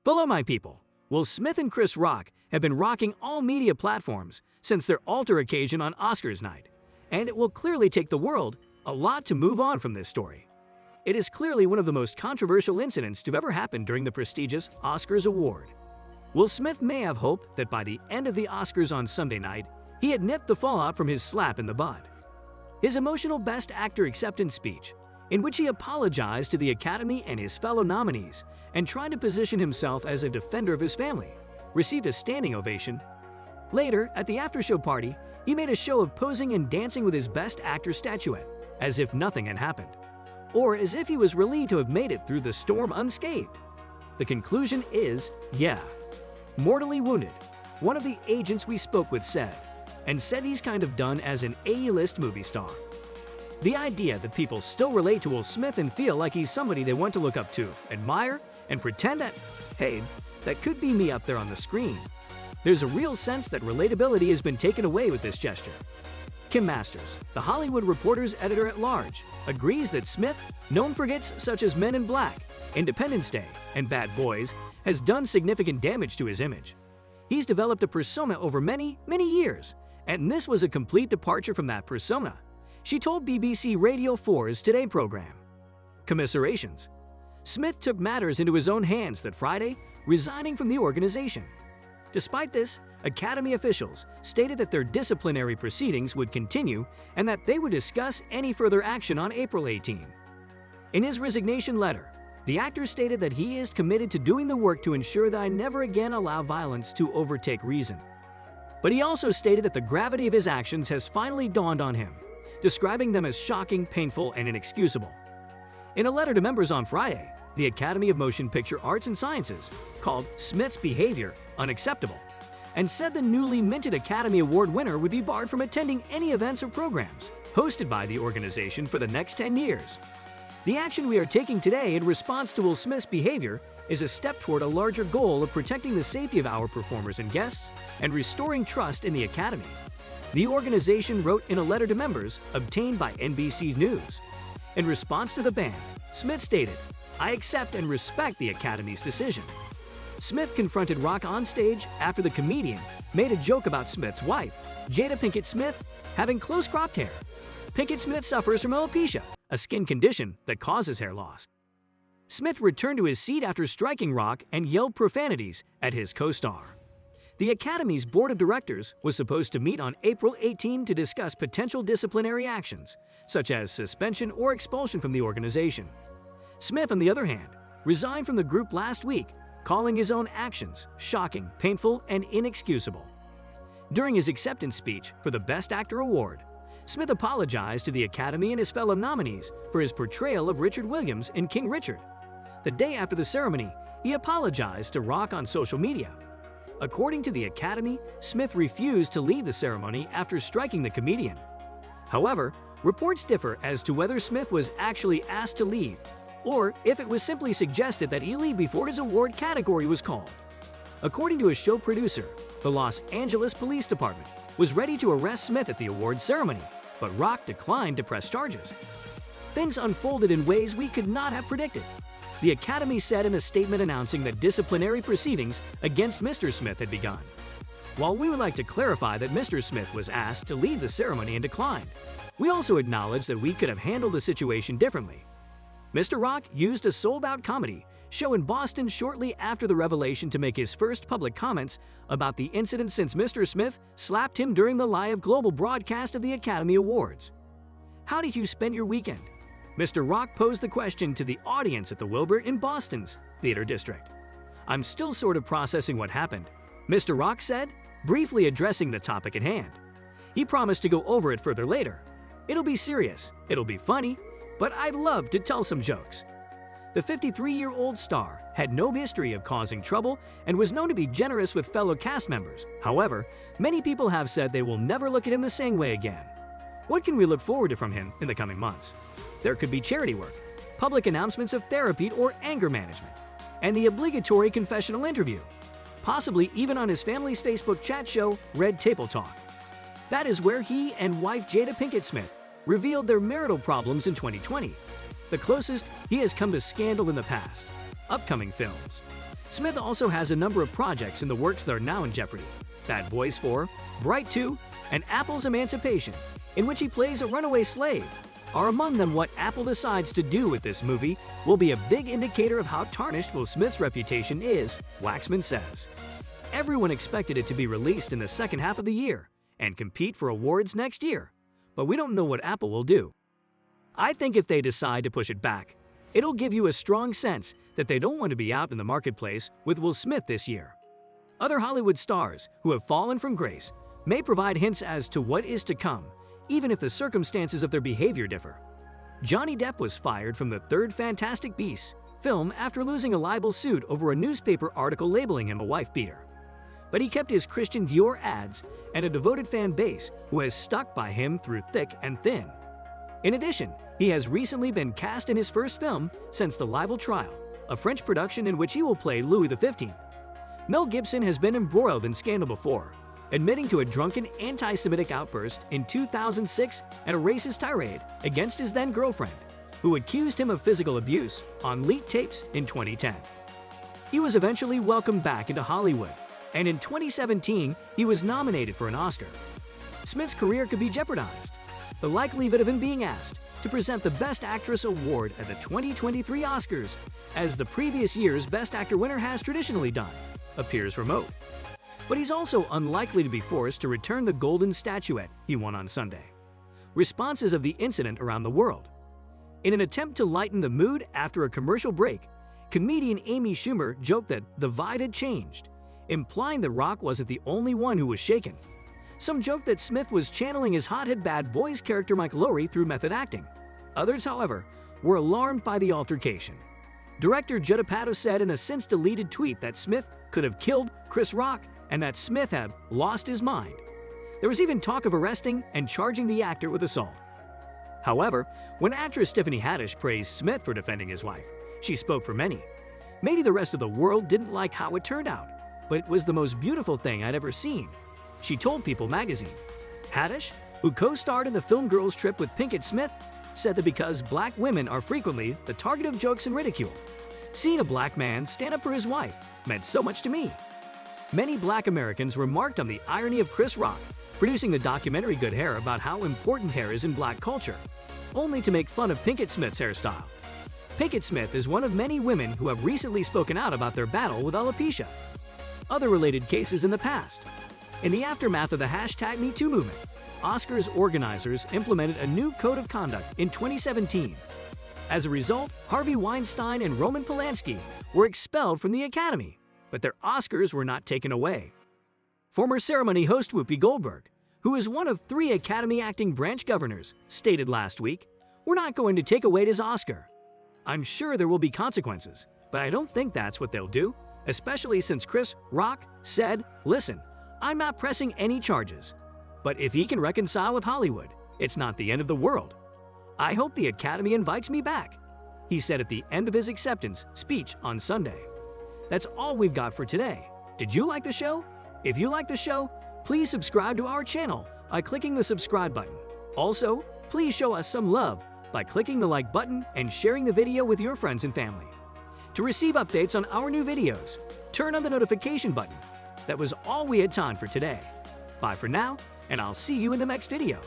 Hello, my people. Will Smith and Chris Rock have been rocking all media platforms since their altar occasion on Oscars night, and it will clearly take the world a lot to move on from this story. It is clearly one of the most controversial incidents to ever happen during the prestigious Oscars award. Will Smith may have hoped that by the end of the Oscars on Sunday night, he had nipped the fallout from his slap in the bud. His emotional Best Actor acceptance speech, in which he apologized to the Academy and his fellow nominees and tried to position himself as a defender of his family, received a standing ovation. Later, at the after-show party, he made a show of posing and dancing with his Best Actor statuette, as if nothing had happened, or as if he was relieved to have made it through the storm unscathed. The conclusion is, yeah. Mortally wounded, one of the agents we spoke with said he's kind of done as an A-list movie star. The idea that people still relate to Will Smith and feel like he's somebody they want to look up to, admire, and pretend that, hey, that could be me up there on the screen. There's a real sense that relatability has been taken away with this gesture. Kim Masters, the Hollywood Reporter's editor-at-large, agrees that Smith, known for hits such as Men in Black, Independence Day, and Bad Boys, has done significant damage to his image. He's developed a persona over many years, and this was a complete departure from that persona, she told BBC Radio 4's Today program. Commiserations. Smith took matters into his own hands that Friday, resigning from the organization. Despite this, Academy officials stated that their disciplinary proceedings would continue and that they would discuss any further action on April 18. In his resignation letter, the actor stated that he is committed to doing the work to ensure that I never again allow violence to overtake reason. But he also stated that the gravity of his actions has finally dawned on him, describing them as shocking, painful, and inexcusable. In a letter to members on Friday, the Academy of Motion Picture Arts and Sciences called Smith's behavior unacceptable and said the newly minted Academy Award winner would be barred from attending any events or programs hosted by the organization for the next 10 years. The action we are taking today in response to Will Smith's behavior is a step toward a larger goal of protecting the safety of our performers and guests and restoring trust in the Academy, the organization wrote in a letter to members obtained by NBC News. In response to the ban, Smith stated, "I accept and respect the Academy's decision." Smith confronted Rock on stage after the comedian made a joke about Smith's wife, Jada Pinkett Smith, having close cropped hair. Pinkett Smith suffers from alopecia, a skin condition that causes hair loss. Smith returned to his seat after striking Rock and yelled profanities at his co-star. The Academy's Board of Directors was supposed to meet on April 18 to discuss potential disciplinary actions, such as suspension or expulsion from the organization. Smith, on the other hand, resigned from the group last week, calling his own actions shocking, painful, and inexcusable. During his acceptance speech for the Best Actor award, Smith apologized to the Academy and his fellow nominees for his portrayal of Richard Williams in King Richard. The day after the ceremony, he apologized to Rock on social media. According to the Academy, Smith refused to leave the ceremony after striking the comedian. However, reports differ as to whether Smith was actually asked to leave, or if it was simply suggested that he leave before his award category was called. According to a show producer, the Los Angeles Police Department was ready to arrest Smith at the award ceremony, but Rock declined to press charges. Things unfolded in ways we could not have predicted. The Academy said in a statement announcing that disciplinary proceedings against Mr. Smith had begun. While we would like to clarify that Mr. Smith was asked to leave the ceremony and declined, we also acknowledge that we could have handled the situation differently. Mr. Rock used a sold-out comedy show in Boston shortly after the revelation to make his first public comments about the incident since Mr. Smith slapped him during the live global broadcast of the Academy Awards. How did you spend your weekend? Mr. Rock posed the question to the audience at the Wilbur in Boston's Theater District. "I'm still sort of processing what happened," Mr. Rock said, briefly addressing the topic at hand. He promised to go over it further later. "It'll be serious, it'll be funny, but I'd love to tell some jokes." The 53-year-old star had no history of causing trouble and was known to be generous with fellow cast members. However, many people have said they will never look at him the same way again. What can we look forward to from him in the coming months? There could be charity work, public announcements of therapy or anger management, and the obligatory confessional interview, possibly even on his family's Facebook chat show, Red Table Talk. That is where he and wife Jada Pinkett Smith revealed their marital problems in 2020, the closest he has come to scandal in the past. Upcoming films. Smith also has a number of projects in the works that are now in jeopardy. Bad Boys 4, Bright 2, and Apple's Emancipation, in which he plays a runaway slave, are among them. What Apple decides to do with this movie will be a big indicator of how tarnished Will Smith's reputation is, Waxman says. Everyone expected it to be released in the second half of the year and compete for awards next year, but we don't know what Apple will do. I think if they decide to push it back, it'll give you a strong sense that they don't want to be out in the marketplace with Will Smith this year. Other Hollywood stars who have fallen from grace may provide hints as to what is to come, even if the circumstances of their behavior differ. Johnny Depp was fired from the third Fantastic Beasts film after losing a libel suit over a newspaper article labeling him a wife-beater. But he kept his Christian Dior ads and a devoted fan base who has stuck by him through thick and thin. In addition, he has recently been cast in his first film since the libel trial, a French production in which he will play Louis XV. Mel Gibson has been embroiled in scandal before, admitting to a drunken anti-Semitic outburst in 2006 and a racist tirade against his then-girlfriend, who accused him of physical abuse on leaked tapes in 2010. He was eventually welcomed back into Hollywood, and in 2017 he was nominated for an Oscar. Smith's career could be jeopardized. The likelihood of him being asked to present the Best Actress award at the 2023 Oscars, as the previous year's Best Actor winner has traditionally done, appears remote. But he's also unlikely to be forced to return the golden statuette he won on Sunday. Responses of the incident around the world. In an attempt to lighten the mood after a commercial break, comedian Amy Schumer joked that the vibe had changed, implying that Rock wasn't the only one who was shaken. Some joked that Smith was channeling his hothead Bad Boys character Mike Lowrey through method acting. Others, however, were alarmed by the altercation. Director Judd Apatow said in a since-deleted tweet that Smith could have killed Chris Rock and that Smith had lost his mind. There was even talk of arresting and charging the actor with assault. However, when actress Tiffany Haddish praised Smith for defending his wife, she spoke for many. Maybe the rest of the world didn't like how it turned out, but it was the most beautiful thing I'd ever seen, she told People magazine. Haddish, who co-starred in the film Girls Trip with Pinkett Smith, said that because black women are frequently the target of jokes and ridicule, seeing a black man stand up for his wife meant so much to me. Many black Americans remarked on the irony of Chris Rock producing the documentary Good Hair about how important hair is in black culture, only to make fun of Pinkett Smith's hairstyle. Pinkett Smith is one of many women who have recently spoken out about their battle with alopecia. Other related cases in the past. In the aftermath of the #MeToo movement, Oscars organizers implemented a new code of conduct in 2017. As a result, Harvey Weinstein and Roman Polanski were expelled from the Academy, but their Oscars were not taken away. Former ceremony host Whoopi Goldberg, who is one of 3 Academy acting branch governors, stated last week, "We're not going to take away his Oscar. I'm sure there will be consequences, but I don't think that's what they'll do, especially since Chris Rock said, 'Listen, I'm not pressing any charges, but if he can reconcile with Hollywood, it's not the end of the world. I hope the Academy invites me back,' he said at the end of his acceptance speech on Sunday. That's all we've got for today. Did you like the show? If you like the show, please subscribe to our channel by clicking the subscribe button. Also, please show us some love by clicking the like button and sharing the video with your friends and family. To receive updates on our new videos, turn on the notification button. That was all we had time for today. Bye for now, and I'll see you in the next video.